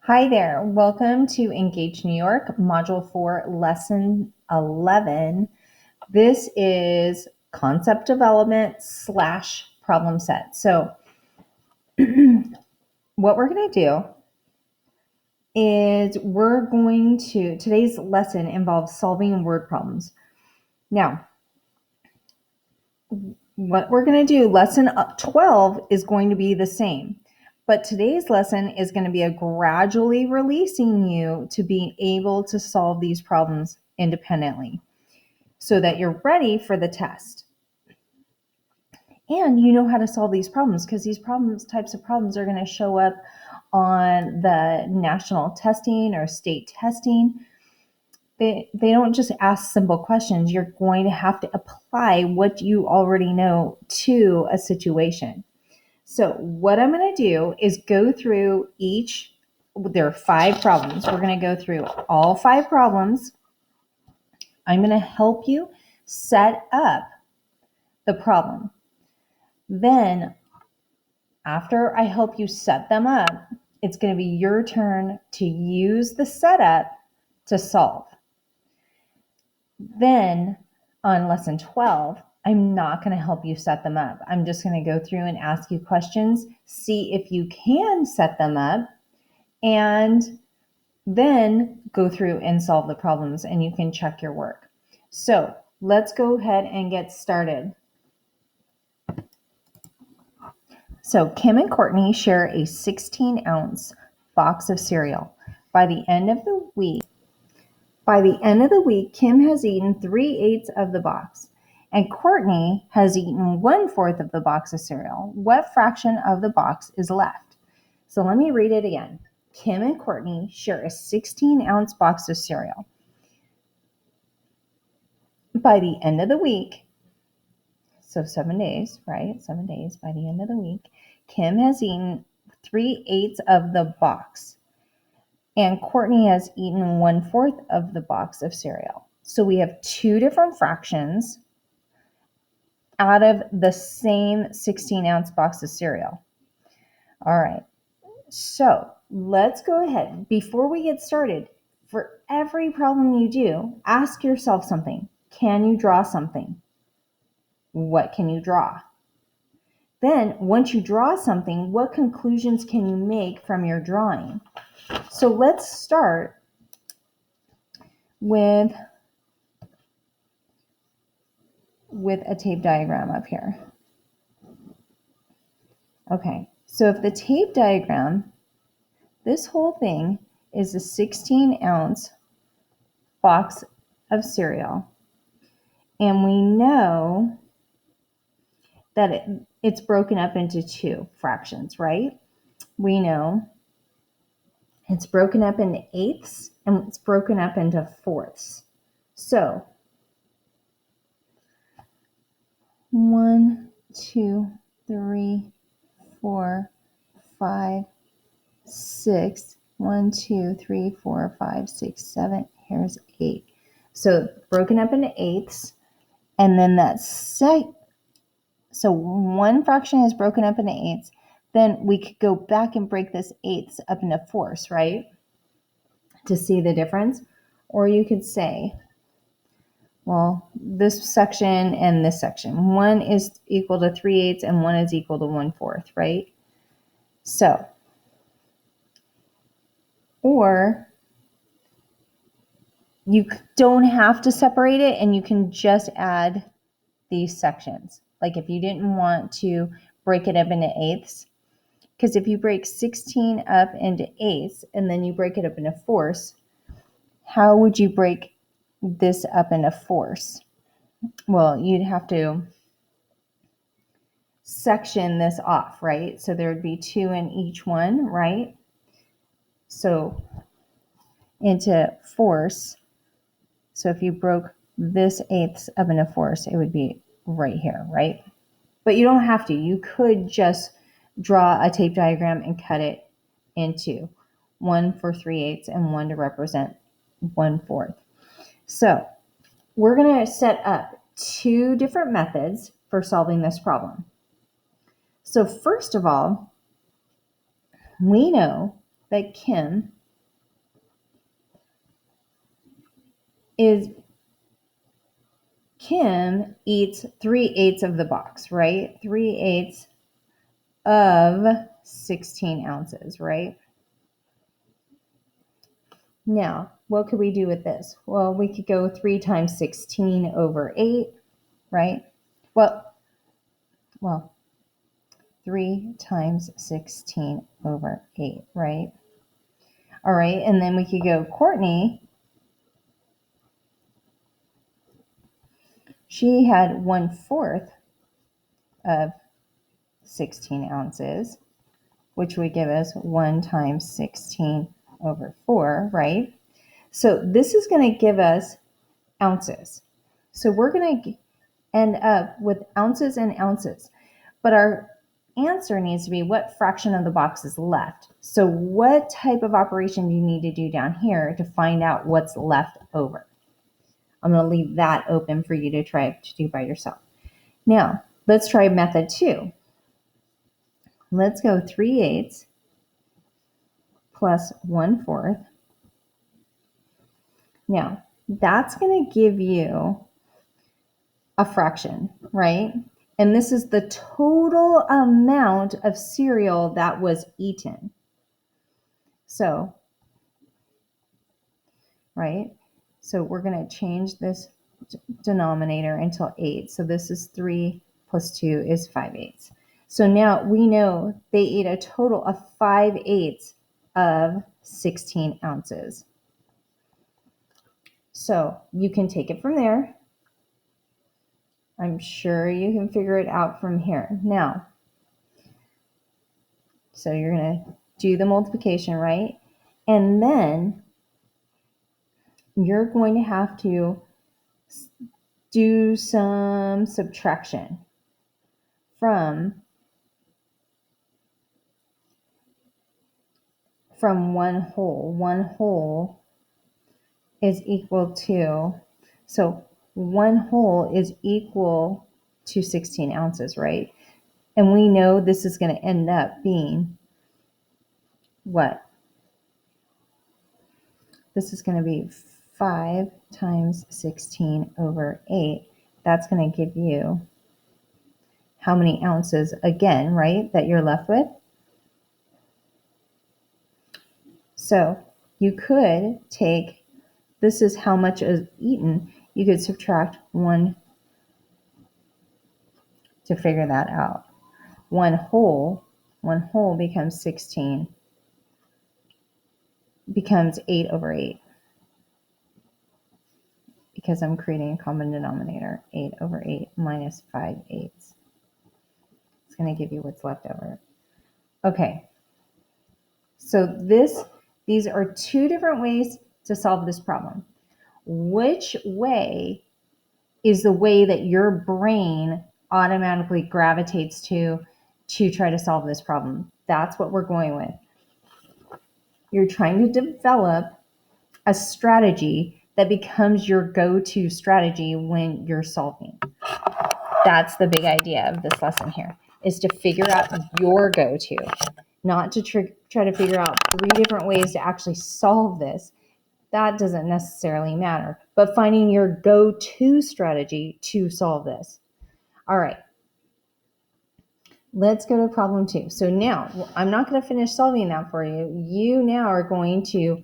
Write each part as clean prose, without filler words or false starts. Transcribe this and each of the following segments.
Hi there. Welcome to Engage New York, Module 4, Lesson 11. This is concept development / problem set. So, what we're going to do is today's lesson involves solving word problems. Now, what we're going to do, lesson 12 is going to be the same. But today's lesson is going to be a gradually releasing you to be able to solve these problems independently so that you're ready for the test. And you know how to solve these problems because these types of problems are going to show up on the national testing or state testing. They don't just ask simple questions. You're going to have to apply what you already know to a situation. So what I'm going to do is go through there are 5 problems. We're going to go through all 5 problems. I'm going to help you set up the problem. Then after I help you set them up, it's going to be your turn to use the setup to solve. Then on lesson 12, I'm not going to help you set them up. I'm just going to go through and ask you questions, see if you can set them up, and then go through and solve the problems, and you can check your work. So let's go ahead and get started. So Kim and Courtney share a 16-ounce box of cereal. By the end of the week, Kim has eaten 3/8 of the box, and Courtney has eaten 1/4 of the box of cereal. What fraction of the box is left? So let me read it again. Kim and Courtney share a 16-ounce box of cereal. By the end of the week, so 7 days, right? 7 days. By the end of the week, Kim has eaten 3/8 of the box, and Courtney has eaten 1/4 of the box of cereal. So we have 2 different fractions out of the same 16-ounce box of cereal. All right. So let's go ahead. Before we get started, for every problem you do, ask yourself something. Can you draw something? What can you draw? Then, once you draw something, what conclusions can you make from your drawing? So let's start with a tape diagram up here. Okay, so if the tape diagram, this whole thing is a 16-ounce box of cereal, and we know that it's broken up into 2 fractions, right? We know it's broken up into eighths and it's broken up into fourths. So 1, 2, 3, 4, 5, 6. 1, 2, 3, 4, 5, 6, 7. Here's 8. So broken up into eighths, and then so one fraction is broken up into eighths. Then we could go back and break this eighths up into fourths, right? To see the difference. Or you could say, well, this section and this section, 1 is equal to 3/8 and 1 is equal to 1/4, right? So, or you don't have to separate it and you can just add these sections. Like if you didn't want to break it up into eighths, because if you break 16 up into eighths and then you break it up into fourths, how would you break this up into fourths? Well, you'd have to section this off, right? So there would be 2 in each one, right? So into fourths. So if you broke this eighths up into fourths, it would be right here, right? But you don't have to. You could just draw a tape diagram and cut it into 1 for 3/8 and 1 to represent 1/4. So we're going to set up 2 different methods for solving this problem. So first of all, we know that Kim eats 3/8 of the box, right? 3/8 of 16 ounces, right? Now, what could we do with this? Well, we could go 3 times 16 over 8, right? Well, 3 times 16 over 8, right? All right, and then we could go Courtney. She had 1/4 of 16 ounces, which would give us 1 times 16 over 4, right? So this is going to give us ounces. So we're going to end up with ounces and ounces. But our answer needs to be what fraction of the box is left. So what type of operation do you need to do down here to find out what's left over? I'm going to leave that open for you to try to do by yourself. Now, let's try method 2. Let's go 3/8 plus 1/4. Now, that's going to give you a fraction, right? And this is the total amount of cereal that was eaten. So, right? So we're going to change this denominator until 8. So this is 3 plus 2 is 5/8. So now we know they ate a total of 5/8 of 16 ounces. So you can take it from there. I'm sure you can figure it out from here. Now, so you're going to do the multiplication, right? And then you're going to have to do some subtraction from one whole. One whole is equal to, so one whole is equal to 16 ounces, right? And we know this is going to end up being what? This is going to be 5 times 16 over 8. That's going to give you how many ounces again, right, that you're left with? So you could take, this is how much is eaten. You could subtract 1 to figure that out. One whole becomes 16, becomes 8 over 8. Because I'm creating a common denominator, 8 over 8 minus 5/8. It's going to give you what's left over. Okay, so these are 2 different ways to solve this problem. Which way is the way that your brain automatically gravitates to try to solve this problem? That's what we're going with. You're trying to develop a strategy that becomes your go-to strategy when you're solving. That's the big idea of this lesson here, is to figure out your go-to, not to try to figure out 3 different ways to actually solve this. That doesn't necessarily matter, but finding your go-to strategy to solve this. All right, let's go to problem 2. So now, I'm not going to finish solving that for you. You now are going to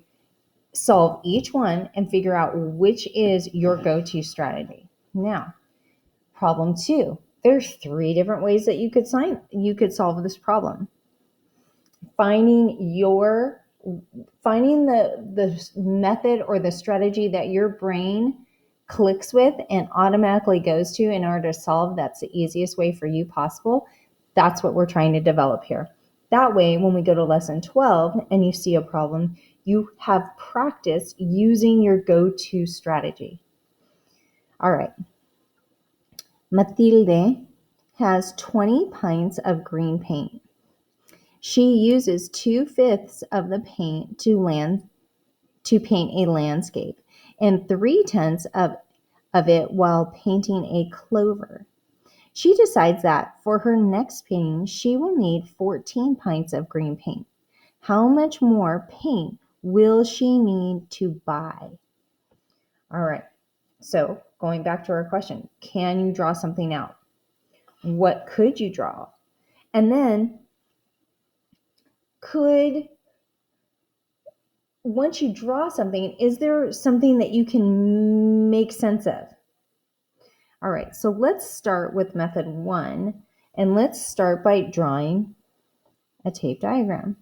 solve each one and figure out which is your go-to strategy. Now, problem 2. There's 3 different ways that you could solve this problem. Finding the method or the strategy that your brain clicks with and automatically goes to in order to solve, that's the easiest way for you possible. That's what we're trying to develop here. That way, when we go to lesson 12 and you see a problem, you have practice using your go-to strategy. All right. Matilde has 20 pints of green paint. She uses 2/5 of the paint to paint a landscape and 3/10 of it while painting a clover. She decides that for her next painting, she will need 14 pints of green paint. How much more paint will she need to buy? All right. So going back to our question, can you draw something out? What could you draw? And then once you draw something, is there something that you can make sense of? All right, so let's start with method 1, and let's start by drawing a tape diagram.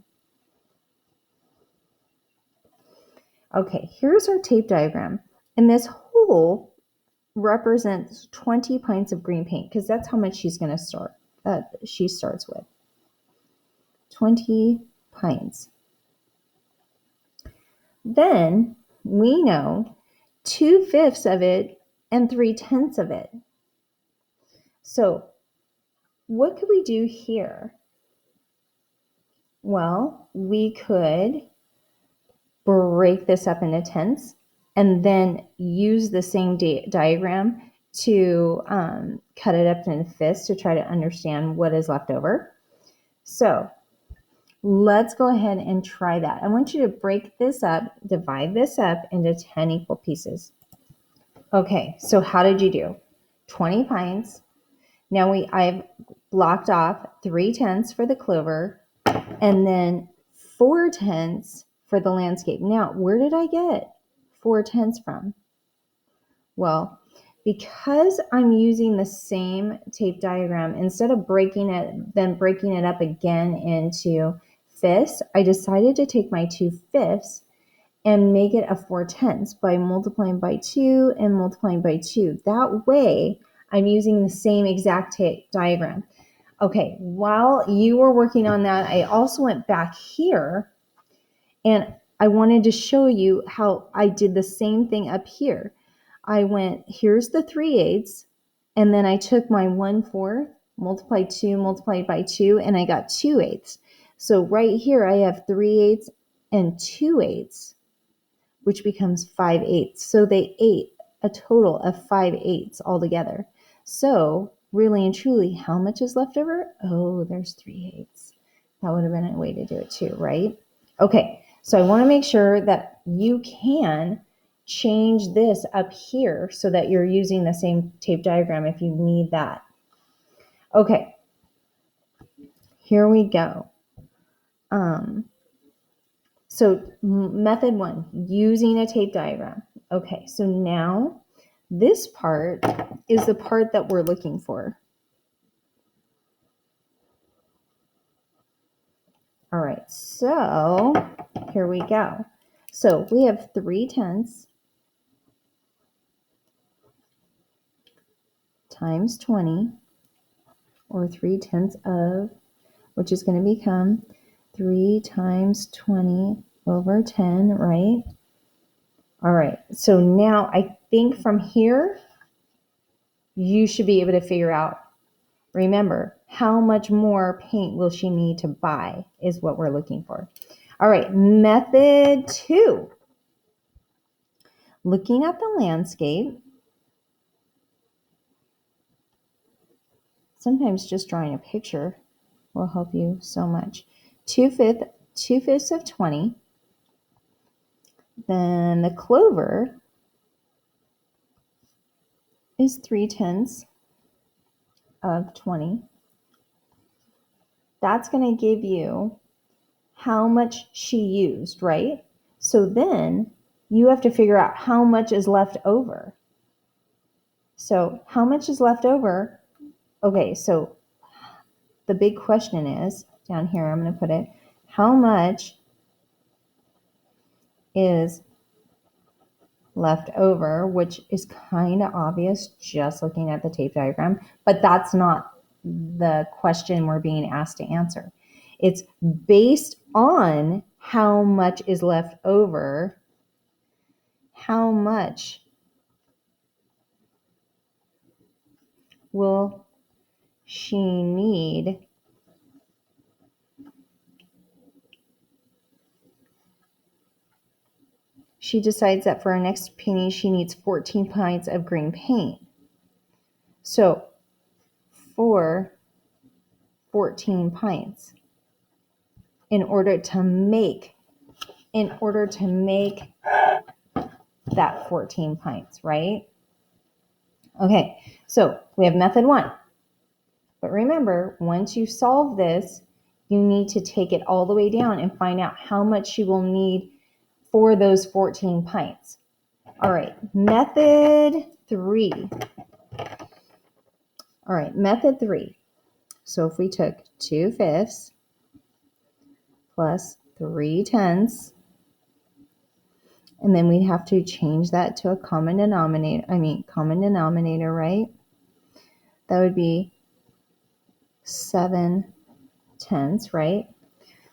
Okay, here's our tape diagram, and this hole represents 20 pints of green paint because that's how much she's going to start. She starts with 20 pints. Then we know 2/5 of it and 3/10 of it. So what could we do here? Well, we could break this up into tenths and then use the same diagram to cut it up into fifths to try to understand what is left over. So let's go ahead and try that. I want you to break this up, divide this up into 10 equal pieces. Okay, so how did you do? 20 pints. Now I've blocked off 3/10 for the clover and then 4/10 for the landscape. Now, where did I get 4/10 from? Well, because I'm using the same tape diagram, instead of breaking it up again into fifths, I decided to take my 2/5 and make it a 4/10 by multiplying by 2 and multiplying by 2. That way, I'm using the same exact tape diagram. Okay, while you were working on that, I also went back here and I wanted to show you how I did the same thing up here. I went, here's the 3/8, and then I took my 1/4, multiplied 2, multiplied by 2, and I got 2/8. So right here I have 3/8 and 2/8, which becomes 5/8. So they ate a total of 5/8 altogether. So really and truly, how much is left over? Oh, there's 3/8. That would have been a way to do it too, right? Okay, so I want to make sure that you can change this up here so that you're using the same tape diagram if you need that. Okay, here we go. So method 1, using a tape diagram. Okay, so now this part is the part that we're looking for. All right, so here we go. So we have 3/10 times 20, or 3/10 of, which is going to become 3 times 20 over 10, right? All right, so now I think from here, you should be able to figure out, remember, how much more paint will she need to buy is what we're looking for. All right, method 2. Looking at the landscape, sometimes just drawing a picture will help you so much. 2/5 of 20. Then the clover is 3/10 of 20. That's going to give you how much she used, right? So then you have to figure out how much is left over. So how much is left over? Okay, so the big question is, down here I'm going to put it, how much is left over, which is kind of obvious just looking at the tape diagram, but that's not the question we're being asked to answer. It's based on how much is left over, how much will she need she decides that for her next painting, she needs 14 pints of green paint. So for 14 pints, in order to make that 14 pints, right? Okay, so we have method 1. But remember, once you solve this, you need to take it all the way down and find out how much you will need for those 14 pints. All right, method 3. All right, method 3. So if we took 2/5 plus 3/10, and then we'd have to change that to a common denominator, right? That would be 7/10, right?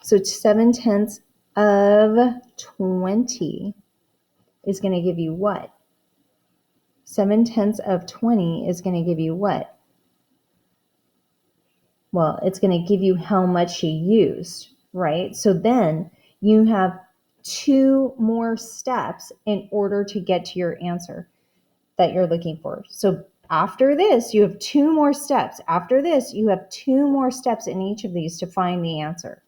So 7/10 of 20 is going to give you what? 7/10 of 20 is going to give you what? Well, it's going to give you how much you used, right? So then you have 2 more steps in order to get to your answer that you're looking for. So after this, you have 2 more steps. After this, you have 2 more steps in each of these to find the answer.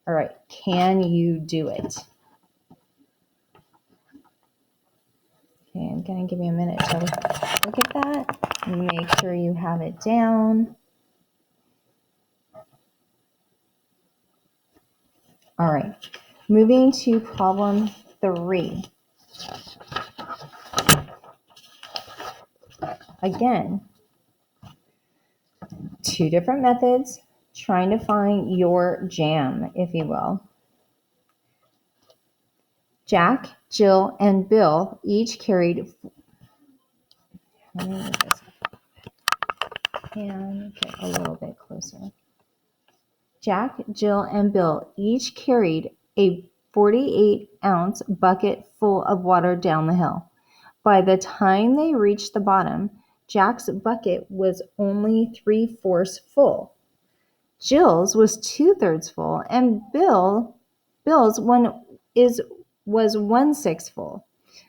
All right, can you do it? Okay, I'm going to give you a minute to look at that and make sure you have it down. All right, moving to problem 3. Again, 2 different methods, trying to find your jam, if you will. Jack, Jill, and Bill each carried. Let me move this and get a little bit closer. Jack, Jill, and Bill each carried a 48-ounce bucket full of water down the hill. By the time they reached the bottom, Jack's bucket was only 3/4 full. Jill's was 2/3 full, and Bill's was 1/6 full.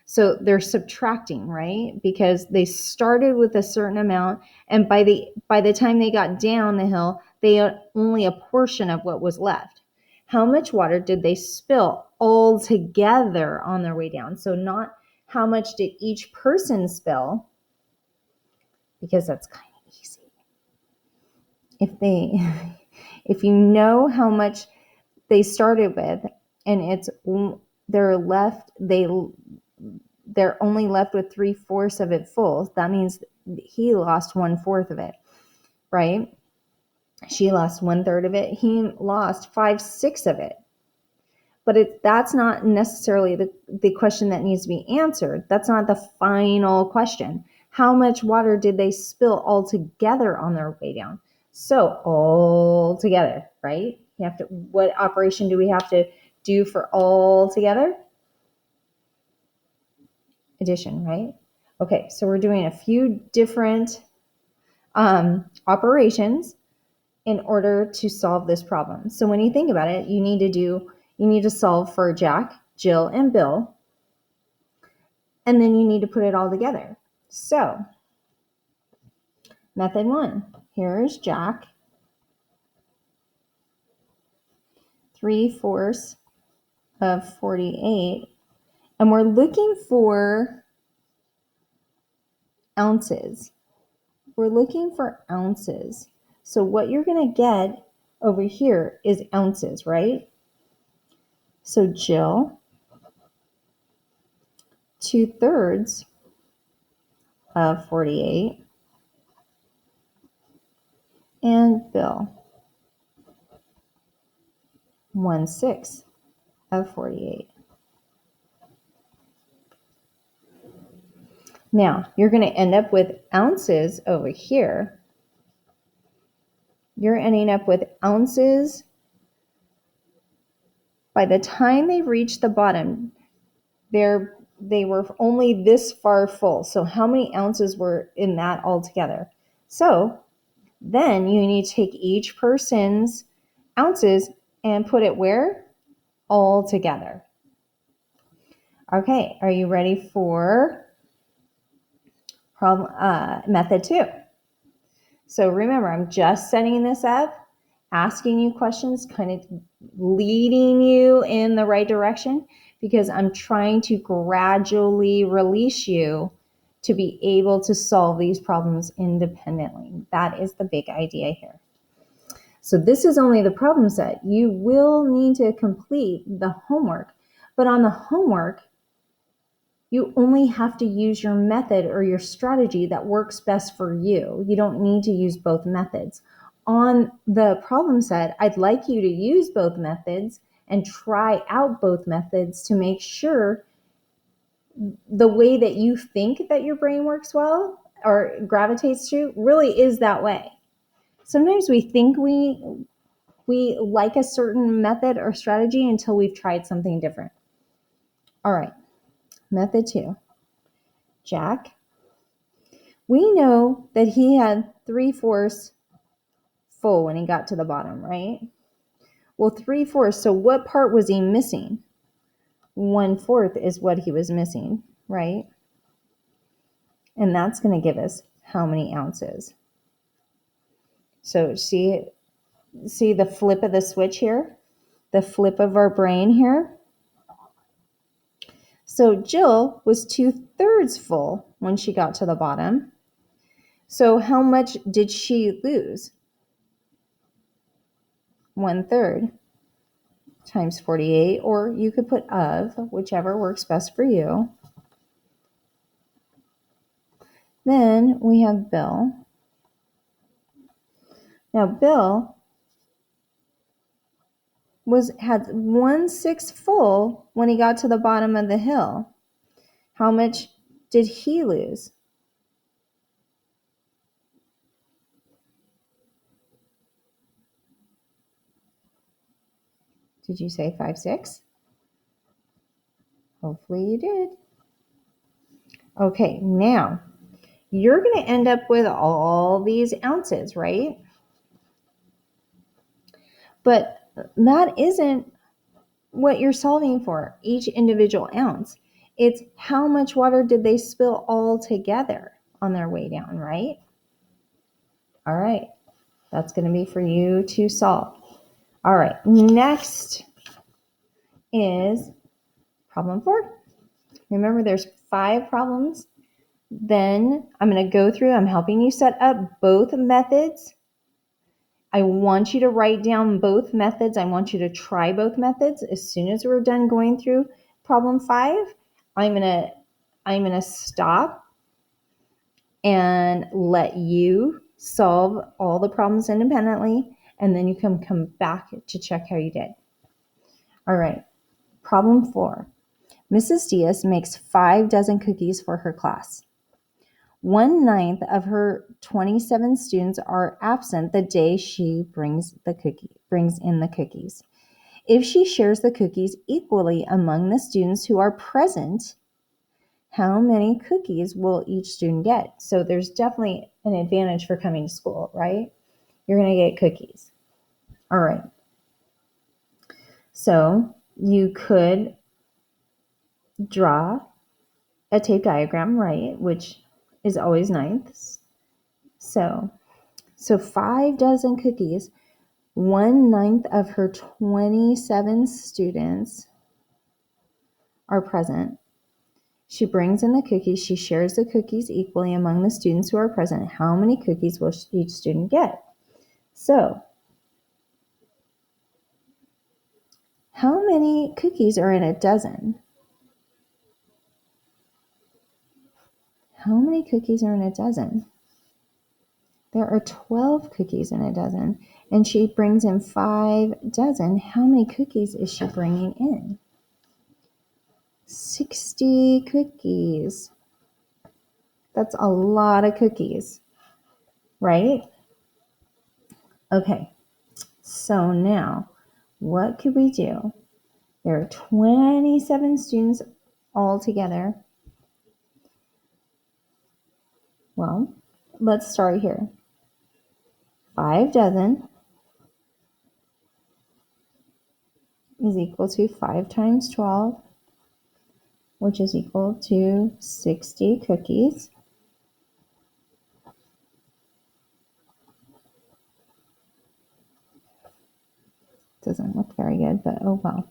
So they're subtracting, right? Because they started with a certain amount, and by the time they got down the hill, they had only a portion of what was left. How much water did they spill all together on their way down? So not how much did each person spill, because that's kind of easy. If you know how much they started with, and they're only left with 3/4 of it full, that means he lost 1/4 of it, right? She lost 1/3 of it. He lost 5/6 of it. But that's not necessarily the question that needs to be answered. That's not the final question. How much water did they spill all together on their way down? So all together, right? What operation do we have to do for all together? Addition, right? Okay, so we're doing a few different operations in order to solve this problem. So when you think about it, you need to solve for Jack, Jill, and Bill, and then you need to put it all together. So method 1, here is Jack, 3/4 of 48, and we're looking for ounces. So what you're going to get over here is ounces, right? So Jill, 2/3 of 48, and Bill, 1/6 of 48. Now, you're going to end up with ounces over here. You're ending up with ounces. By the time they reached the bottom, they were only this far full. So how many ounces were in that altogether? So then you need to take each person's ounces and put it where? All together. Okay, are you ready for method 2? So remember, I'm just setting this up, asking you questions, kind of leading you in the right direction, because I'm trying to gradually release you to be able to solve these problems independently. That is the big idea here. So this is only the problem set. You will need to complete the homework, but on the homework, you only have to use your method or your strategy that works best for you. You don't need to use both methods. On the problem set, I'd like you to use both methods and try out both methods to make sure the way that you think that your brain works well or gravitates to really is that way. Sometimes we think we like a certain method or strategy until we've tried something different. All right, method 2. Jack, we know that he had 3/4 full when he got to the bottom, right? Well, 3/4, so what part was he missing? 1/4 is what he was missing, right? And that's going to give us how many ounces. So see the flip of the switch here? The flip of our brain here? So Jill was 2/3 full when she got to the bottom. So how much did she lose? 1/3 times 48, or you could put of, whichever works best for you. Then we have Bill. Now Bill had 1/6 full when he got to the bottom of the hill. How much did he lose? Did you say 5/6? Hopefully you did. Okay, now you're going to end up with all these ounces, right? But that isn't what you're solving for, each individual ounce. It's how much water did they spill all together on their way down, right? All right, that's going to be for you to solve. All right, next is problem 4. Remember, there's 5 problems. Then I'm going to go through, I'm helping you set up both methods. I want you to write down both methods. I want you to try both methods. As soon as we're done going through problem 5, I'm going to stop and let you solve all the problems independently, and then you can come back to check how you did. All right, problem 4. Mrs. Diaz makes 5 dozen cookies for her class. 1/9 of her 27 students are absent the day she brings in the cookies. If she shares the cookies equally among the students who are present, how many cookies will each student get? So there's definitely an advantage for coming to school, right? You're going to get cookies. All right. So you could draw a tape diagram, right? Which is always nice. So 5 dozen cookies, 1/9 of her 27 students are present. She brings in the cookies. She shares the cookies equally among the students who are present. How many cookies will each student get? So, how many cookies are in a dozen? How many cookies are in a dozen? There are 12 cookies in a dozen, and she brings in 5 dozen. How many cookies is she bringing in? 60 cookies. That's a lot of cookies, right? Okay, so now what could we do? There are 27 students all together. Well, let's start here. 5 dozen is equal to 5 times 12, which is equal to 60 cookies. Doesn't look very good, but oh well.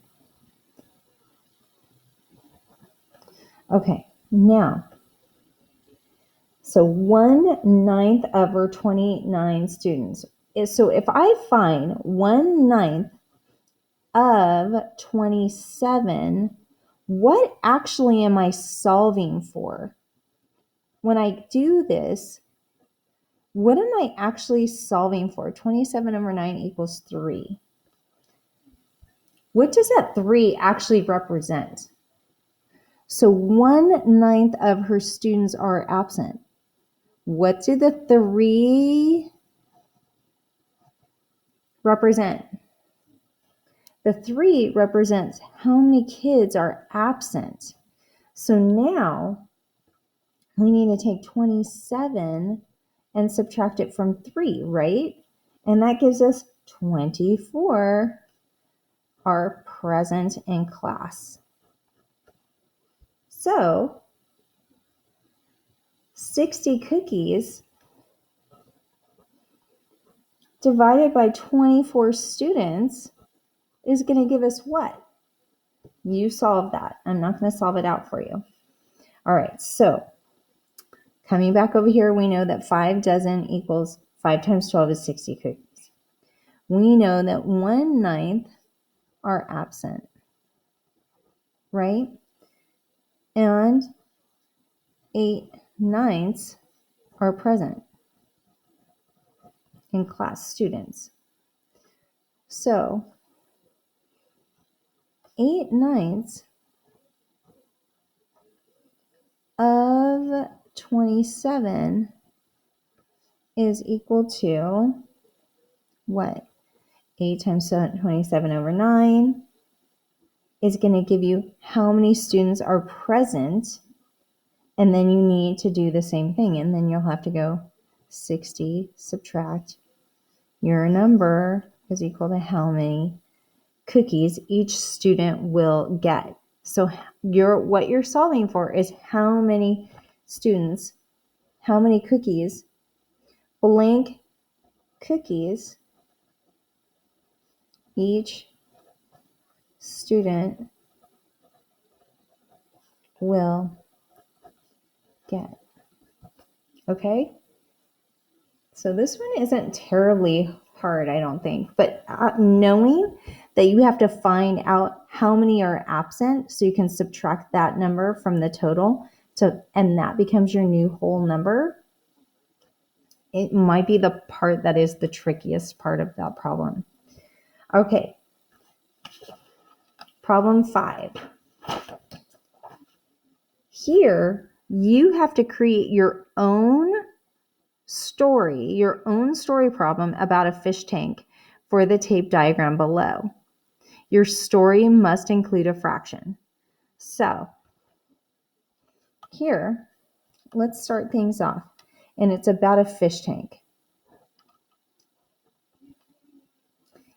Okay, now, so 1/9 of her 29 students. So if I find 1/9 of 27, what actually am I solving for? When I do this, what am I actually solving for? 27 over 9 equals 3. What does that 3 actually represent? So 1/9 of her students are absent. What do the 3 represent? The 3 represents how many kids are absent. So now we need to take 27 and subtract it from 3, right? And that gives us 24 are present in class. So 60 cookies divided by 24 students is going to give us what? You solve that. I'm not going to solve it out for you. All right, so coming back over here, we know that 5 dozen equals 5 times 12 is 60 cookies. We know that 1/9 are absent, right? And 8/9 are present in class students. So 8/9 of 27 is equal to what? 8 times 27 over 9 is going to give you how many students are present. And then you need to do the same thing. And then you'll have to go 60 subtract your number is equal to how many cookies each student will get. So what you're solving for is how many students, how many cookies, blank cookies each student will get. Okay? So this one isn't terribly hard, I don't think, but knowing that you have to find out how many are absent so you can subtract that number from the total, and that becomes your new whole number, it might be the part that is the trickiest part of that problem. Okay, problem 5. Here, you have to create your own story problem about a fish tank for the tape diagram below. Your story must include a fraction. So here, let's start things off. And it's about a fish tank.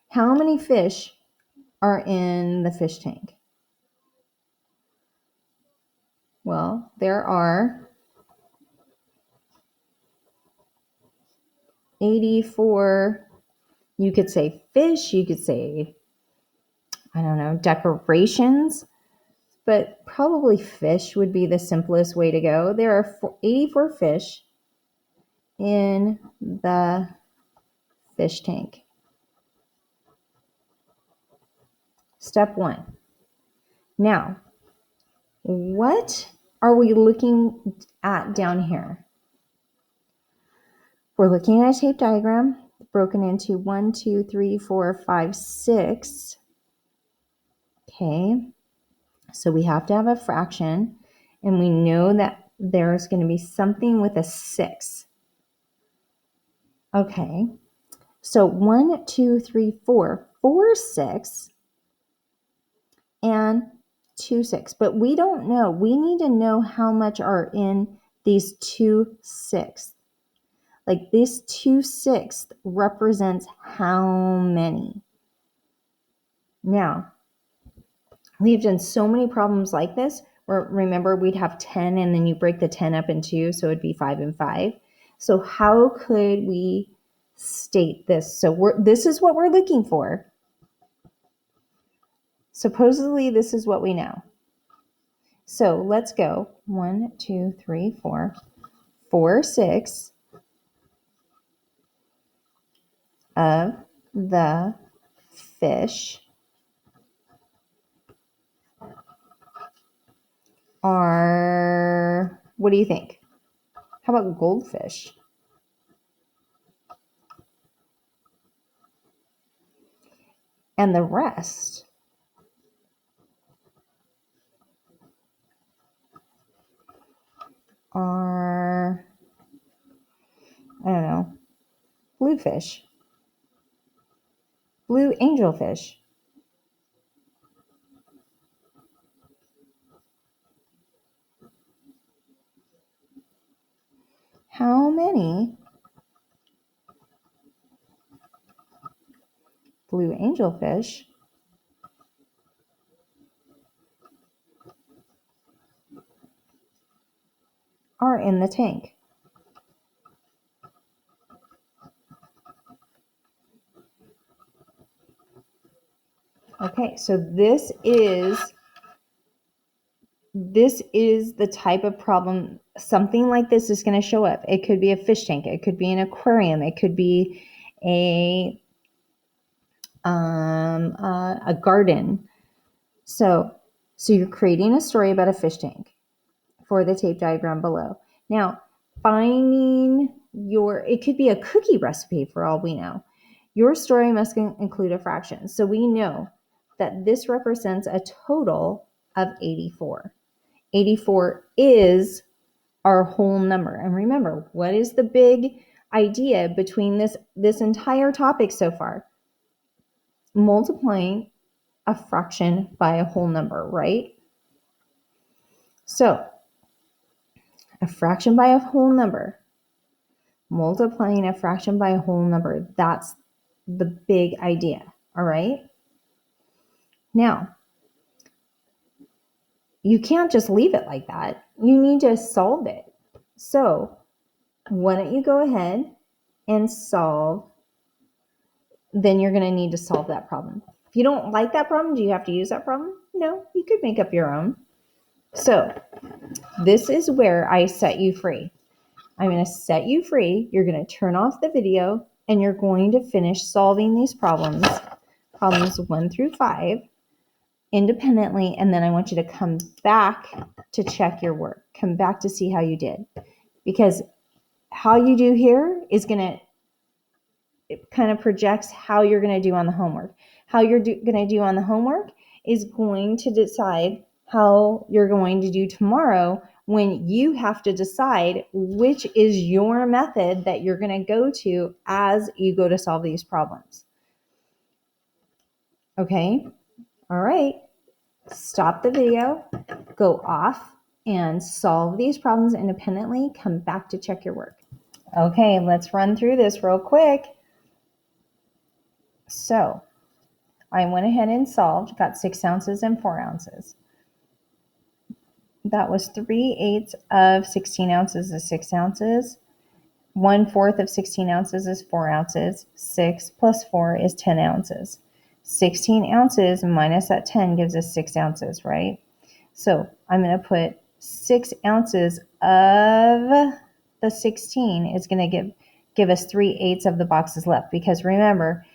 How many fish are in the fish tank? Well, there are 84, you could say fish, you could say, I don't know, decorations, but probably fish would be the simplest way to go. There are 84 fish in the fish tank. Step 1. Now, what are we looking at down here? We're looking at a tape diagram broken into 1, 2, 3, 4, 5, 6. Okay, so we have to have a fraction, and we know that there's going to be something with a 6. Okay, so 1, 2, 3, 4, 4, 6, and 2, 6. But we don't know. We need to know how much are in these 2 6. Like this 2 6 represents how many? Now, we've done so many problems like this where, remember, we'd have 10 and then you break the 10 up in 2, so it'd be 5 and 5. So how could we state this? So this is what we're looking for. Supposedly, this is what we know. So let's go 1, 2, 3, 4, 4, 6 of the fish are, what do you think? How about goldfish? And the rest are, I don't know, bluefish, blue angelfish. How many blue angelfish are in the tank? Okay, so this is the type of problem. Something like this is going to show up. It could be a fish tank. It could be an aquarium. It could be a garden. So you're creating a story about a fish tank for the tape diagram below. Now, it could be a cookie recipe for all we know. Your story must include a fraction. So we know that this represents a total of 84. 84 is our whole number. And remember, what is the big idea between this entire topic so far? Multiplying a fraction by a whole number, right? So a fraction by a whole number, multiplying a fraction by a whole number, that's the big idea, all right? Now, you can't just leave it like that. You need to solve it. So why don't you go ahead and solve, then you're going to need to solve that problem. If you don't like that problem, do you have to use that problem? No, you could make up your own. So this is where I set you free. I'm going to set you free. You're going to turn off the video and you're going to finish solving these problems 1 through 5, independently. And then I want you to come back to check your work, come back to see how you did. Because how you do here is it kind of projects how you're going to do on the homework. How you're going to do on the homework is going to decide how you're going to do tomorrow when you have to decide which is your method that you're going to go to as you go to solve these problems. Okay? All right. Stop the video, go off and solve these problems independently. Come back to check your work. Okay, let's run through this real quick. So I went ahead and solved, got 6 ounces and 4 ounces. That was 3/8 of 16 ounces is 6 ounces. 1/4 of 16 ounces is 4 ounces. 6 plus 4 is 10 ounces. 16 ounces minus that 10 gives us 6 ounces, right? So I'm going to put 6 ounces of the 16 is going to give us 3/8 of the boxes left. Because remember,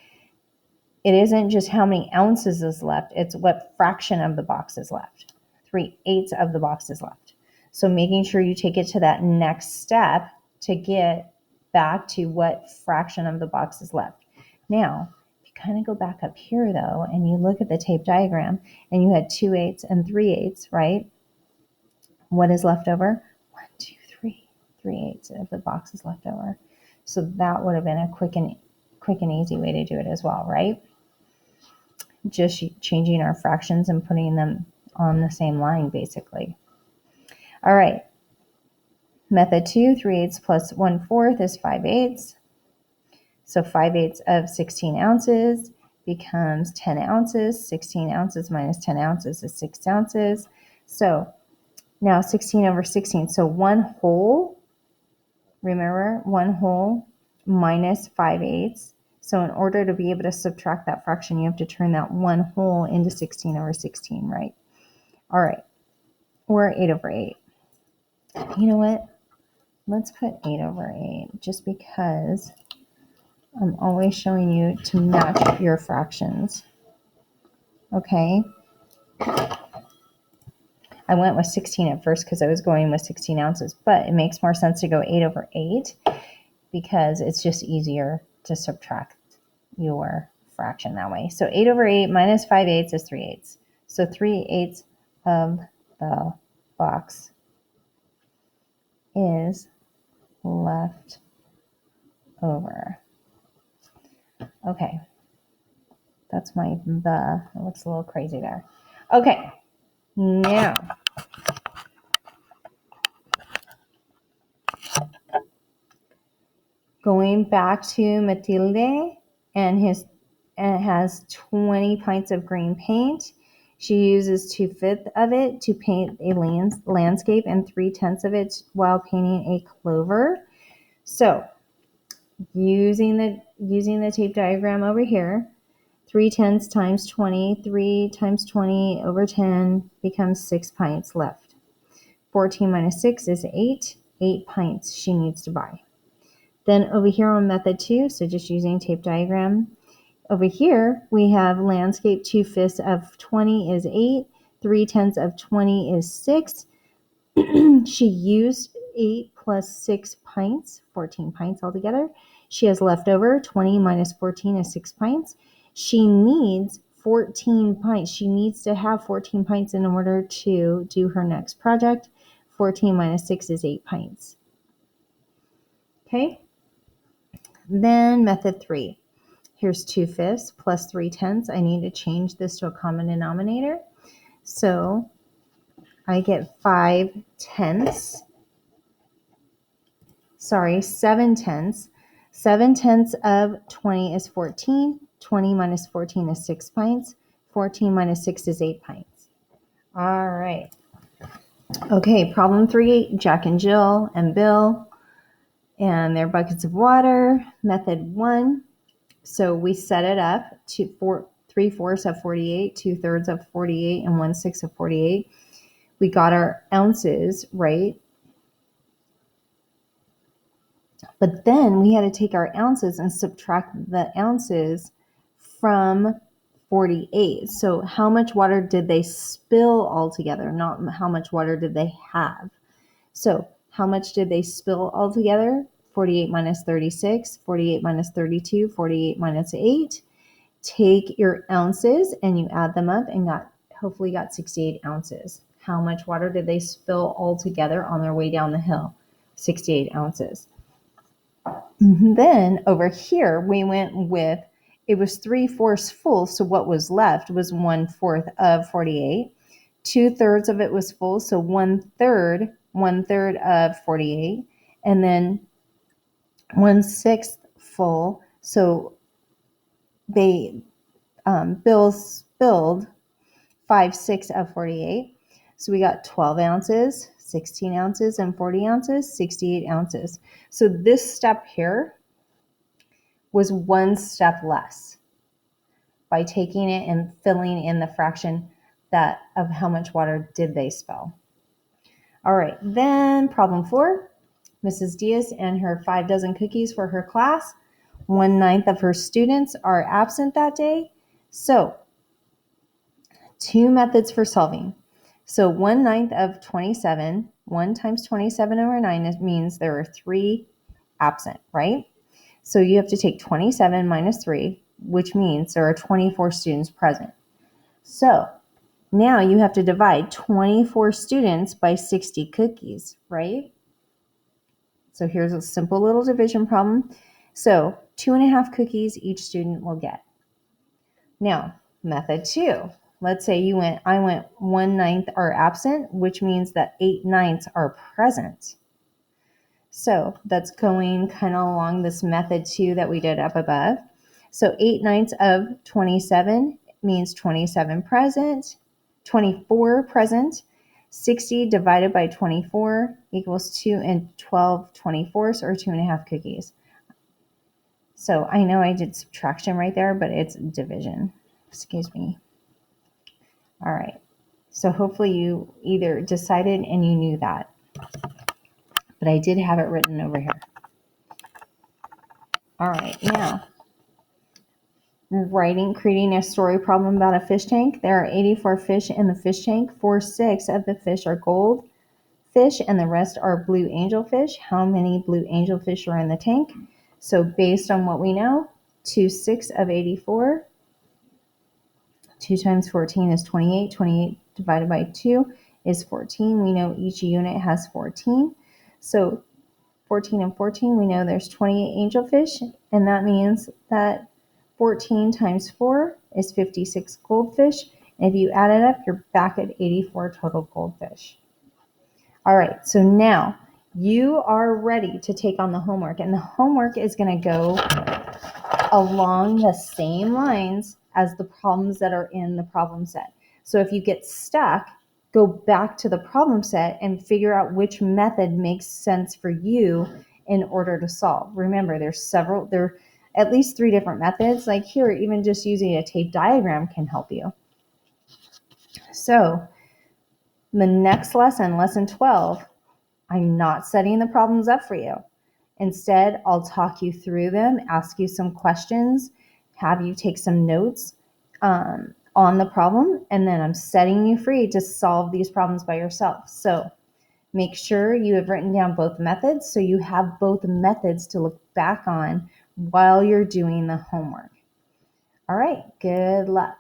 it isn't just how many ounces is left, it's what fraction of the box is left. 3/8 of the box is left. So making sure you take it to that next step to get back to what fraction of the box is left. Now, if you kind of go back up here though, and you look at the tape diagram, and you had 2/8 and 3/8, right? What is left over? 1, 2, 3. 3/8 of the box is left over. So that would have been a quick and easy way to do it as well, right? Just changing our fractions and putting them on the same line, basically. All right. Method 2, 3/8 plus 1/4 is 5/8. So 5/8 of 16 ounces becomes 10 ounces. 16 ounces minus 10 ounces is 6 ounces. So now 16 over 16. So 1 whole, remember, 1 whole minus 5/8. So in order to be able to subtract that fraction, you have to turn that one whole into 16 over 16, right? All right, or 8 over 8. You know what? Let's put 8 over 8 just because I'm always showing you to match your fractions. Okay? I went with 16 at first because I was going with 16 ounces, but it makes more sense to go 8 over 8 because it's just easier to subtract your fraction that way. So 8 over 8 minus 5/8 is 3/8. So 3/8 of the box is left over. Okay. That's my the. It looks a little crazy there. Okay. Now, going back to Matilde and it has 20 pints of green paint. She uses 2/5 of it to paint a landscape and 3/10 of it while painting a clover. So, using the tape diagram over here, 3/10 times 20, 3 times 20 over 10 becomes 6 pints left. 14 minus 6 is 8. 8 pints she needs to buy. Then over here on method 2, so just using tape diagram, over here we have landscape 2/5 of 20 is 8. 3/10 of 20 is 6. She used 8 plus 6 pints, 14 pints altogether. She has left over 20 minus 14 is 6 pints. She needs 14 pints. She needs to have 14 pints in order to do her next project. 14 minus 6 is 8 pints. Okay. Then method 3. Here's 2/5 plus 3/10. I need to change this to a common denominator. So I get 7/10. 7/10 of 20 is 14. 20 minus 14 is 6 pints. 14 minus 6 is 8 pints. All right. Okay, problem 3, Jack and Jill and Bill and their buckets of water. Method 1. So we set it up to 3/4 of 48, 2/3 of 48, and 1/6 of 48. We got our ounces, right? But then we had to take our ounces and subtract the ounces from 48. So how much water did they spill altogether? Not how much water did they have. So how much did they spill altogether? 48 minus 36, 48 minus 32, 48 minus 8. Take your ounces and you add them up and hopefully got 68 ounces. How much water did they spill altogether on their way down the hill? 68 ounces. Then over here, we went with, it was 3/4 full. So what was left was 1/4 of 48. 2/3 of it was full. So 1/3 of 48. And then 1/6 full. So they, Bill spilled 5/6 of 48. So we got 12 ounces, 16 ounces, and 40 ounces, 68 ounces. So this step here was one step less by taking it and filling in the fraction of how much water did they spill. All right, then problem 4, Mrs. Diaz and her 5 dozen cookies for her class. 1/9 of her students are absent that day. So 2 methods for solving. So 1/9 of 27, 1 times 27 over 9 means there are 3 absent, right? So you have to take 27 minus 3, which means there are 24 students present. So now you have to divide 24 students by 60 cookies, right? So here's a simple little division problem. So 2.5 cookies each student will get. Now, method 2. Let's say I went 1/9 are absent, which means that 8/9 are present. So that's going kind of along this method 2 that we did up above. So 8/9 of 27 means 27 present, 24 present. 60 divided by 24 equals 2 and 12 24ths, or 2.5 cookies. So I know I did subtraction right there, but it's division. Excuse me. All right. So hopefully you either decided and you knew that, but I did have it written over here. All right. Now, creating a story problem about a fish tank. There are 84 fish in the fish tank. 6 of the fish are gold fish and the rest are blue angelfish. How many blue angelfish are in the tank? So based on what we know, 2 6 of 84. 2 times 14 is 28. 28 divided by 2 is 14. We know each unit has 14. So 14 and 14, we know there's 28 angelfish, and that means that 14 times 4 is 56 goldfish. And if you add it up, you're back at 84 total goldfish. All right, so now you are ready to take on the homework, and the homework is going to go along the same lines as the problems that are in the problem set. So if you get stuck, go back to the problem set and figure out which method makes sense for you in order to solve. Remember, there are at least 3 different methods. Like here, even just using a tape diagram can help you. So the next lesson, lesson 12, I'm not setting the problems up for you. Instead, I'll talk you through them, ask you some questions, have you take some notes on the problem, and then I'm setting you free to solve these problems by yourself. So make sure you have written down both methods so you have both methods to look back on while you're doing the homework. All right, good luck.